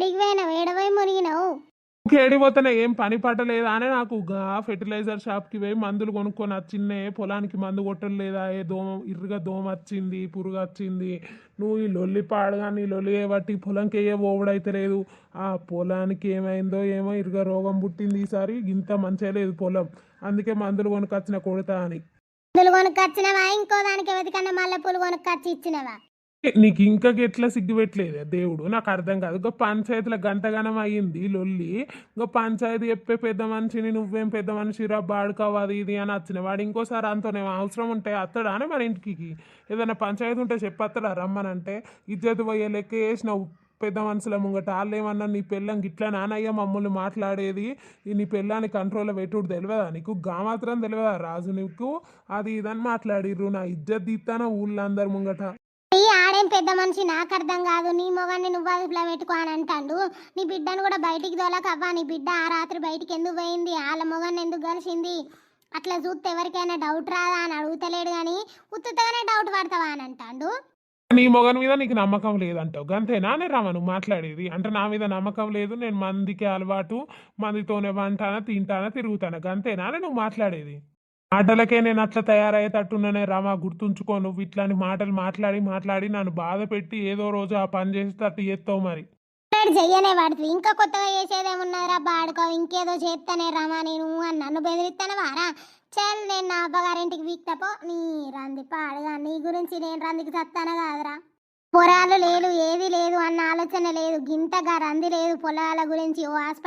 ఏడికి పోయినావు? ఏడవై మునిగినావు? కేడిపోతున్నా ఏం పని పట్టలేదా అని నాకు ఫెర్టిలైజర్ షాప్కి పోయి మందులు కొనుక్కొని వచ్చిన్నే. పొలానికి మందు కొట్టలేదా, ఏ దోమ ఇర్రుగా దోమ వచ్చింది, పురుగు వచ్చింది. నువ్వు ఈ లొల్లి పాడుగా నీ లొల్లి బట్టి పొలంకి ఏ ఓవడైతే లేదు. ఆ పొలానికి ఏమైందో ఏమో ఇరుగా రోగం పుట్టింది ఈసారి. ఇంత మంచిగా లేదు పొలం, అందుకే మందులు కొనుకొచ్చిన కొడతా అని. మందులు కొనుక్కొచ్చినవా? ఇంకో దానికి ఎవరికన్నా మల్లెపూలు కొనుక్కొచ్చి ఇచ్చినవా? నీకు ఇంకా ఎట్లా సిగ్గు పెట్టలేదే దేవుడు, నాకు అర్థం కాదు. ఇంకో పంచాయతీలో గంటగనం అయ్యింది లొల్లి. ఇంకో పంచాయతీ చెప్పే పెద్ద మనిషిని నువ్వేం పెద్ద మనిషిరా బాడుకావు అది ఇది అని వచ్చిన వాడు ఇంకోసారి అంతనే అవసరం ఉంటే అత్తడా అని మన ఇంటికి. ఏదైనా పంచాయతీ ఉంటే చెప్పత్తడా రమ్మనంటే. ఇజ్జత్ పోయే లెక్క వేసినావు పెద్ద మనుషుల ముంగట. వాళ్ళు ఏమన్నా నీ పెళ్ళం గిట్లా నానయ్య మమ్మల్ని మాట్లాడేది, నీ పెళ్ళాన్ని కంట్రోల్లో పెట్టుడు తెలియదా నీకు? మాత్రం తెలియదా రాజు నీకు? అది ఇదని మాట్లాడిర్రు. నా ఇజ్జత్ తీస్తానా ఊళ్ళో అందరి ముంగట. ఆడేం పెద్ద మనిషి నాకు అర్థం కాదు. నీ మొగాన్ని నువ్వు అదుపులో పెట్టుకో అని అంటాడు. నీ బిడ్డను కూడా బయటికి దోలకవ్వా. నీ బిడ్డ ఆ రాత్రి బయటికి ఎందుకు పోయింది, వాళ్ళ మొగాన్ని ఎందుకు కలిసింది, అట్లా చూస్తే ఎవరికైనా డౌట్ రాదా అని అడుగుతలేడు. కానీ ఉత్తుతగానే డౌట్ పడతావా అని అంటాడు. నీ మొగన్ మీద నీకు నమ్మకం లేదంటావు గంతేనా? నేను రమ్మను మాట్లాడేది అంటే నా మీద నమ్మకం లేదు, నేను మందికి అలవాటు, మందితోనే వంటానా తింటానా తిరుగుతానా, గంతేనా నువ్వు మాట్లాడేది? మాటలకే నేను అట్లా తయారయ్యేటట్టున్నానే రామా, గుర్తుంచుకో. నువ్వు ఇట్లాంటి మాటలు మాట్లాడి మాట్లాడి నన్ను బాధ పెట్టి ఏదో రోజు ఆ పని చేసేటట్టు చేస్తావు మరి. చెయ్యనే పడుతుంది. ఇంకా కొత్తగా చేసేదేమున్నారా బాడుకో, ఇంకేదో చేస్తానే రామా నేను అని నన్ను బెదిరిస్తాను వారా. చల్ నేను నా అబ్బగారింటికి వీక్తపో. నీ రంది పాడుగా, నీ గురించి నేను రందికి చస్తాను కాదురా. పొలాలు లేదు ఏది లేదు అన్న ఆలోచన లేదు, గింతగా రంది లేదు పొలాల గురించి. ఓ హాస్పిటల్